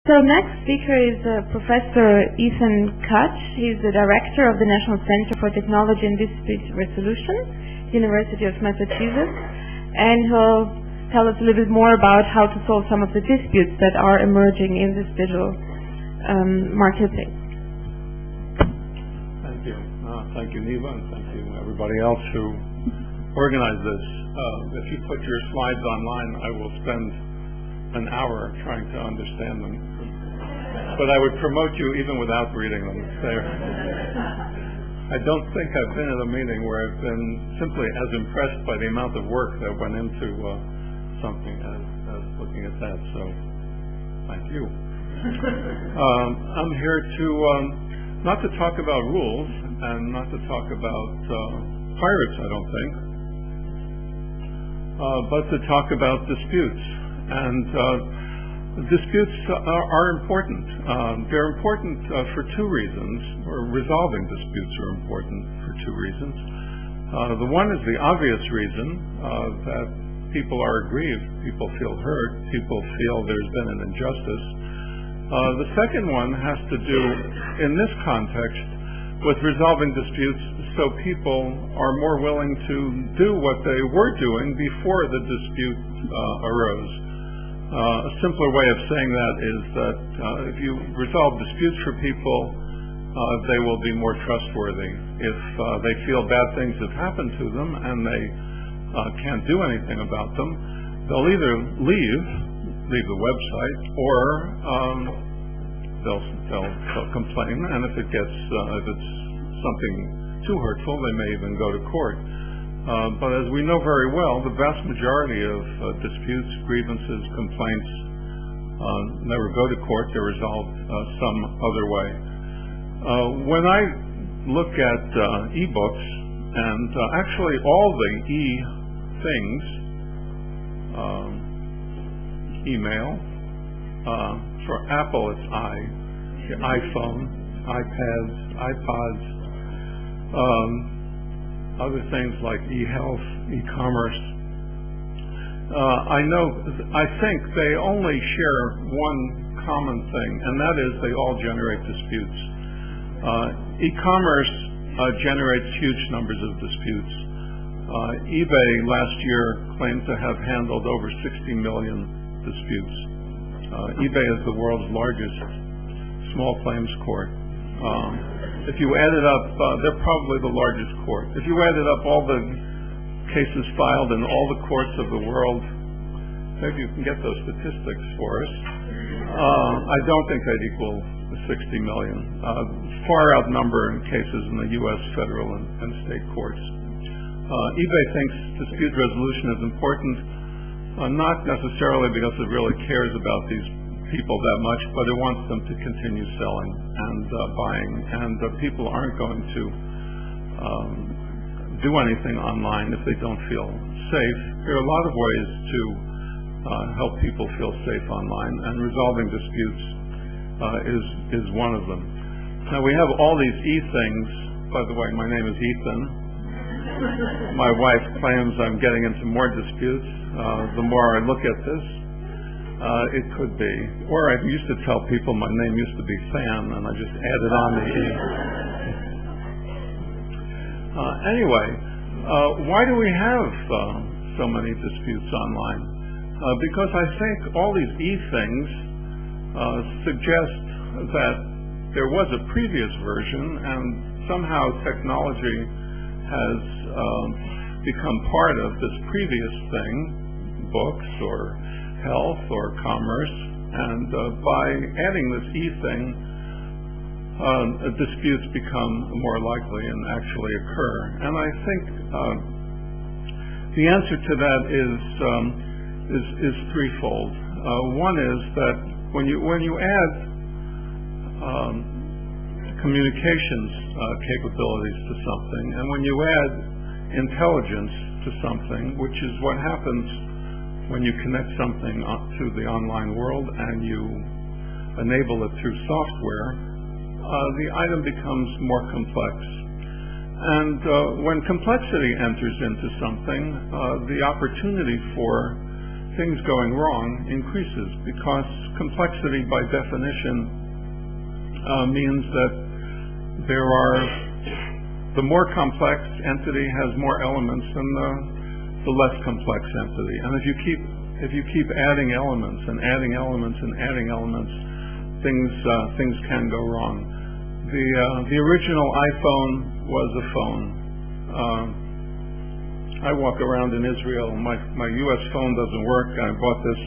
So next speaker is Professor Ethan Katsh. He's the director of the National Center for Technology and Dispute Resolution, University of Massachusetts, and he'll tell us a little bit more about how to solve some of the disputes that are emerging in this digital marketplace. Thank you. Thank you, Neva, and thank you everybody else who organized this. If you put your slides online, I will spend an hour trying to understand them. But I would promote you even without reading them. I don't think I've been at a meeting where I've been simply as impressed by the amount of work that went into something as looking at that. So, thank you. I'm here to not to talk about rules and not to talk about pirates, I don't think, but to talk about disputes. And disputes are important. They're important for two reasons, or resolving disputes are important for two reasons. The one is the obvious reason that people are aggrieved, people feel hurt, people feel there's been an injustice. The second one has to do, in this context, with resolving disputes so people are more willing to do what they were doing before the dispute arose. A simpler way of saying that is that if you resolve disputes for people, they will be more trustworthy. If they feel bad things have happened to them and they can't do anything about them, they'll either leave the website, or they'll complain, and if it's something too hurtful, they may even go to court. But as we know very well, the vast majority of disputes, grievances, complaints never go to court. They're resolved some other way. When I look at eBooks, and actually all the things, email, for Apple it's the iPhone, iPads, iPods, other things like e-health, e-commerce. I think they only share one common thing, and that is they all generate disputes. E-commerce generates huge numbers of disputes. eBay last year claimed to have handled over 60 million disputes. eBay is the world's largest small claims court. If you added up, they're probably the largest court. If you added up all the cases filed in all the courts of the world, maybe you can get those statistics for us. I don't think they'd equal 60 million. Far outnumber in cases in the U.S. federal and state courts. eBay thinks dispute resolution is important, not necessarily because it really cares about these people that much, but it wants them to continue selling and buying, and people aren't going to do anything online if they don't feel safe. There are a lot of ways to help people feel safe online, and resolving disputes is one of them. Now we have all these things. By the way, my name is Ethan. My wife claims I'm getting into more disputes the more I look at this. It could be. Or I used to tell people my name used to be Fan, and I just added on the E. Anyway, why do we have so many disputes online? Because I think all these things suggest that there was a previous version, and somehow technology has become part of this previous thing, books or health or commerce, and by adding this thing, disputes become more likely and actually occur. And I think the answer to that is threefold. One is that when you add communications capabilities to something, and when you add intelligence to something, which is what happens when you connect something to the online world and you enable it through software, the item becomes more complex. And when complexity enters into something, the opportunity for things going wrong increases, because complexity by definition means that the more complex entity has more elements than the less complex entity. And if you keep adding elements and adding elements and adding elements, things can go wrong. The original iPhone was a phone. I walk around in Israel. My U.S. phone doesn't work. I bought this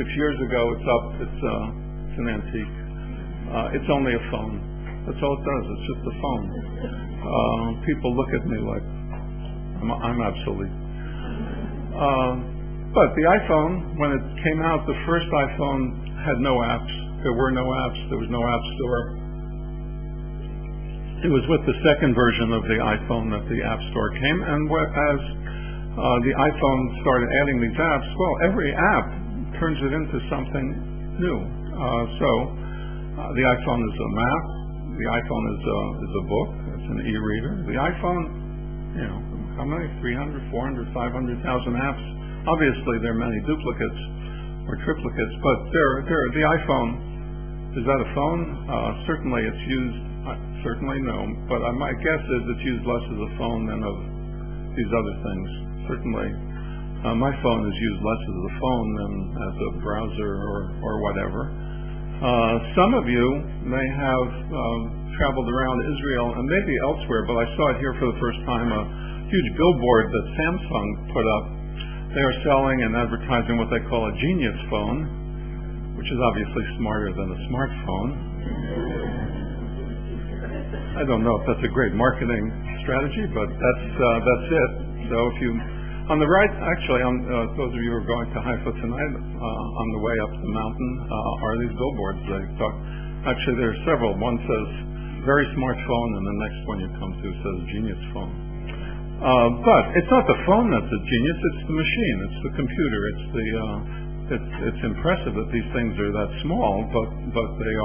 6 years ago. It's up. It's an antique. It's only a phone. That's all it does. It's just a phone. People look at me like I'm obsolete. But the iPhone, when it came out, the first iPhone had no apps. There were no apps. There was no app store. It was with the second version of the iPhone that the App Store came, and as the iPhone started adding these apps, well, every app turns it into something new. So the iPhone is a map. The iPhone is a book. It's an e-reader. The iPhone, how many? 300, 400, 500,000 apps. Obviously, there are many duplicates or triplicates, but the iPhone, is that a phone? Certainly it's used. Certainly no, but my guess is it's used less as a phone than of these other things. Certainly, my phone is used less as a phone than as a browser or whatever. Some of you may have traveled around Israel and maybe elsewhere, but I saw it here for the first time, a huge billboard that Samsung put up. They are selling and advertising what they call a genius phone, which is obviously smarter than a smartphone. I don't know if that's a great marketing strategy, but that's it. So if you, on the right, actually, those of you who are going to Xi'pa tonight, on the way up the mountain, are these billboards. Actually, there are several. One says very smart phone, and the next one you come to says genius phone. But it's not the phone that's a genius; it's the machine, it's the computer, it's impressive that these things are that small, but they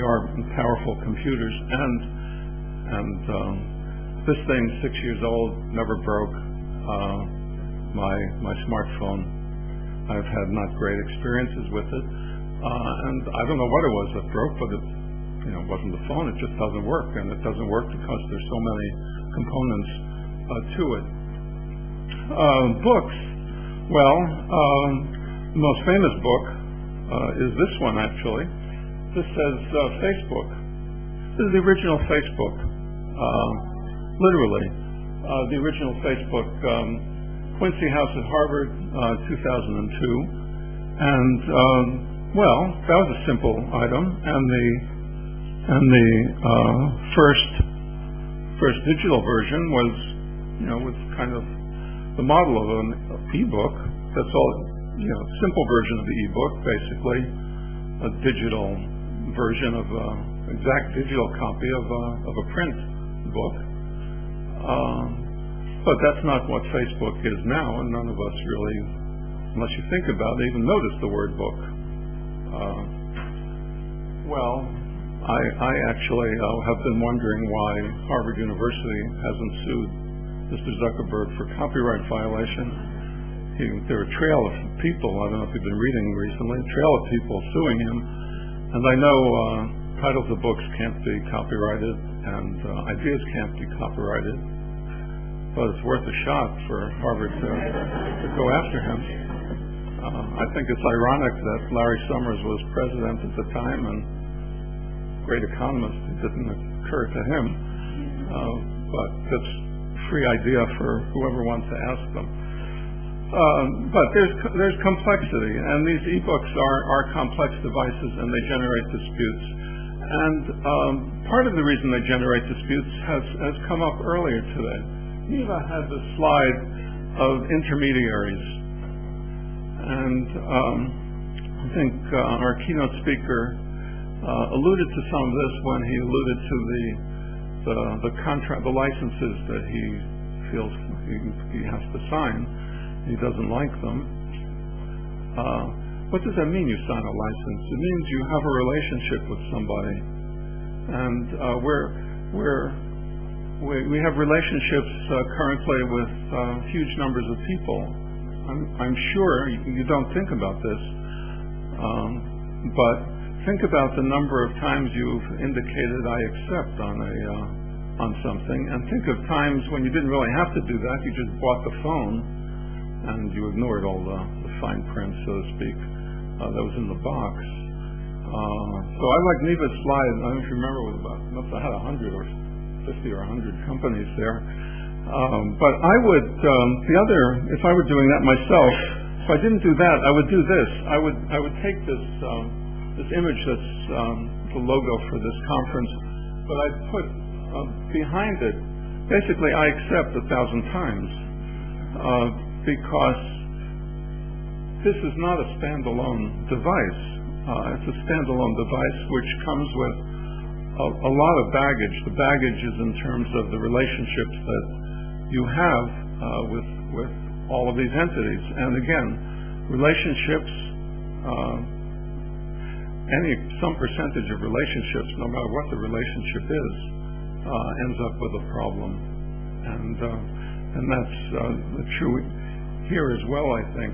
are powerful computers, and this thing, 6 years old, never broke. My smartphone, I've had not great experiences with it, and I don't know what it was that broke, but it wasn't the phone. It just doesn't work, and it doesn't work because there's so many components to it. Books. Well, the most famous book is this one, actually. This says Facebook. This is the original Facebook, literally. The original Facebook, Quincy House at Harvard, 2002. And, well, that was a simple item. And the first digital version was, was kind of the model of an e-book. That's all, simple version of the e-book, basically. A digital version of exact digital copy of a print book, but that's not what Facebook is now, and none of us really, unless you think about it, even notice the word book. Well, I actually have been wondering why Harvard University hasn't sued Mr. Zuckerberg for copyright violation. There are a trail of people, I don't know if you've been reading recently, a trail of people suing him. And I know titles of books can't be copyrighted, and ideas can't be copyrighted, but it's worth a shot for Harvard to go after him. I think it's ironic that Larry Summers was president at the time, and great economist, it didn't occur to him, but it's a free idea for whoever wants to ask them. But there's complexity, and these e-books are complex devices, and they generate disputes. And part of the reason they generate disputes has come up earlier today. Eva had the slide of intermediaries, and I think our keynote speaker alluded to some of this when he alluded to the licenses that he feels he has to sign. He doesn't like them. What does that mean, you sign a license? It means you have a relationship with somebody. And we have relationships currently with huge numbers of people I'm sure you don't think about this, but think about the number of times you've indicated I accept on something, and think of times when you didn't really have to do that. You just bought the phone and you ignored all the fine print, so to speak, that was in the box. So I like Neva's slide. I don't know if you remember, it was about, must have had 100 or 50 or 100 companies there. But I would, if I were doing that myself, if I didn't do that, I would do this. I would take this image that's the logo for this conference, but I'd put behind it, basically, I accept 1,000 times, because this is not a standalone device. It's a standalone device which comes with a lot of baggage. The baggage is in terms of the relationships that you have with all of these entities. And again, relationships, some percentage of relationships, no matter what the relationship is, ends up with a problem. And that's true here as well, I think.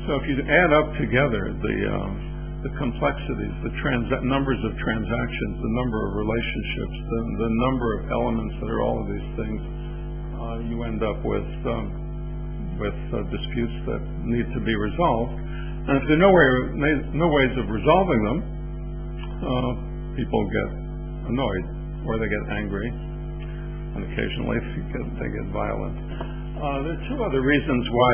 So if you add up together the complexities, the numbers of transactions, the number of relationships, the number of elements that are all of these things, you end up with disputes that need to be resolved. And if there are no ways of resolving them, people get annoyed or they get angry, and occasionally they get violent. There are two other reasons why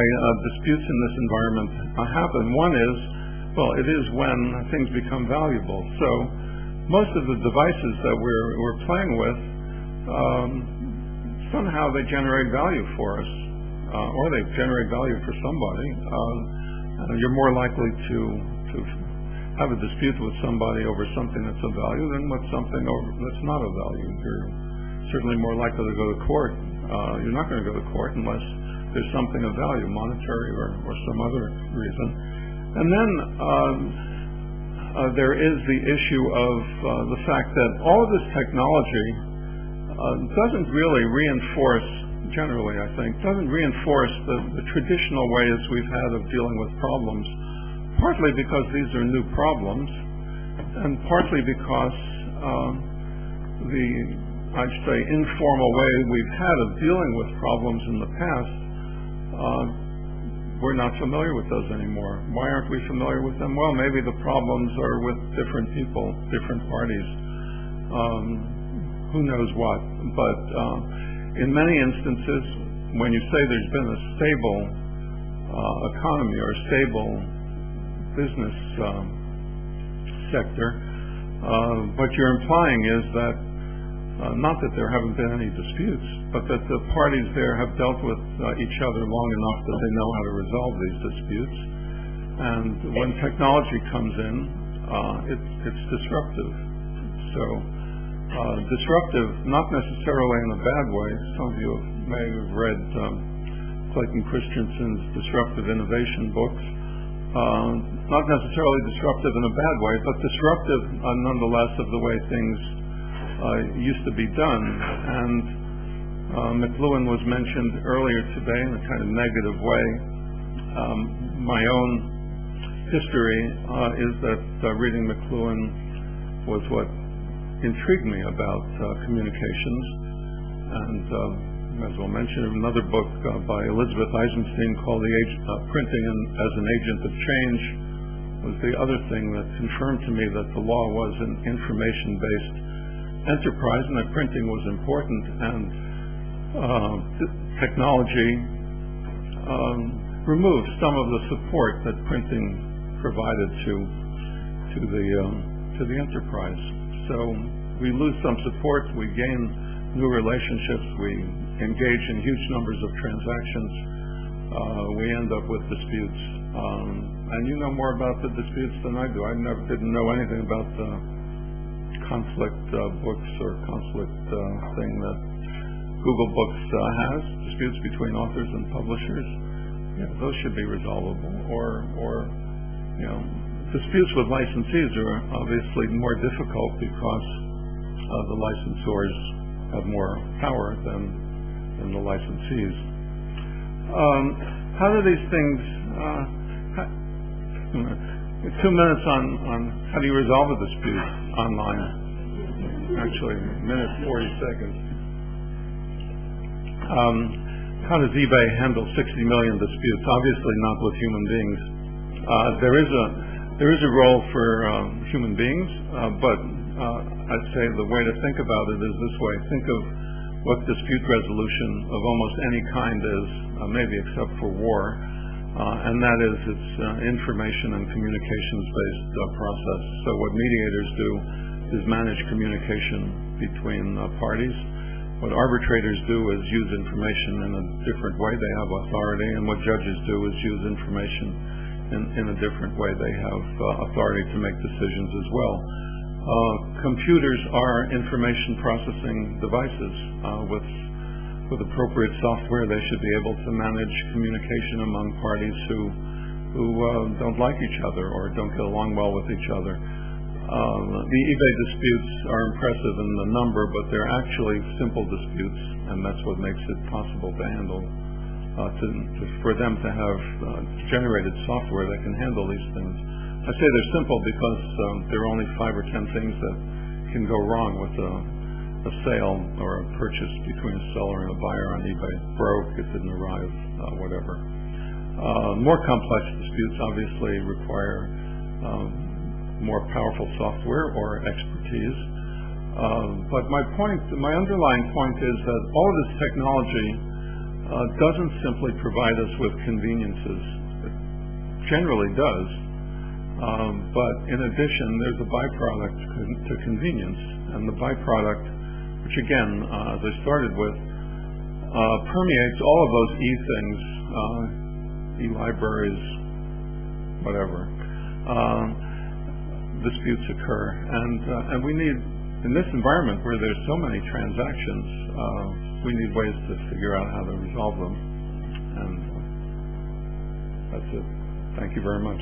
disputes in this environment happen. One is, well, it is when things become valuable. So most of the devices that we're playing with, somehow they generate value for us, or they generate value for somebody. You're more likely to have a dispute with somebody over something that's of value than with something that's not of value. You're certainly more likely to go to court. You're not going to go to court unless there's something of value, monetary or some other reason. And then there is the issue of the fact that all of this technology doesn't really reinforce, generally I think, doesn't reinforce the traditional ways we've had of dealing with problems, partly because these are new problems, and partly because I'd say, informal way we've had of dealing with problems in the past, we're not familiar with those anymore. Why aren't we familiar with them? Well, maybe the problems are with different people, different parties, who knows what. But in many instances, when you say there's been a stable economy or a stable business sector, what you're implying is that not that there haven't been any disputes, but that the parties there have dealt with each other long enough that they know how to resolve these disputes. And when technology comes in, it's disruptive. So disruptive, not necessarily in a bad way. Some of you may have read Clayton Christensen's Disruptive Innovation books. Not necessarily disruptive in a bad way, but disruptive nonetheless of the way things used to be done. And McLuhan was mentioned earlier today in a kind of negative way. My own history is that reading McLuhan was what intrigued me about communications. And as well mention another book by Elizabeth Eisenstein called Printing as an Agent of Change was the other thing that confirmed to me that the law was an information-based enterprise and that printing was important, and technology removed some of the support that printing provided to the enterprise. So we lose some support, we gain new relationships, we engage in huge numbers of transactions, we end up with disputes. And you know more about the disputes than I do. I didn't know anything about the conflict books or conflict thing that Google Books has, disputes between authors and publishers. Those should be resolvable. Or disputes with licensees are obviously more difficult because the licensors have more power than the licensees. How do these things? 2 minutes on how do you resolve a dispute online? Actually, a minute 40 seconds. How does eBay handle 60 million disputes? Obviously not with human beings. There is a role for human beings, but I'd say the way to think about it is this way. Think of what dispute resolution of almost any kind is, maybe except for war, and that is it's information and communications-based process. So what mediators do is manage communication between parties. What arbitrators do is use information in a different way. They have authority, and what judges do is use information in a different way. They have authority to make decisions as well. Computers are information processing devices. With appropriate software, they should be able to manage communication among parties who don't like each other or don't get along well with each other. The eBay disputes are impressive in the number, but they're actually simple disputes, and that's what makes it possible to handle, for them to have generated software that can handle these things. I say they're simple because there are only 5 or 10 things that can go wrong with a sale or a purchase between a seller and a buyer on eBay. It broke, it didn't arrive, whatever. More complex disputes obviously require more powerful software or expertise. But my underlying point is that all of this technology doesn't simply provide us with conveniences. It generally does. But in addition, there's a byproduct to convenience, and the byproduct, which again, as I started with, permeates all of those e-things, e-libraries, whatever. Disputes occur, and we need, in this environment where there's so many transactions, we need ways to figure out how to resolve them, and that's it. Thank you very much.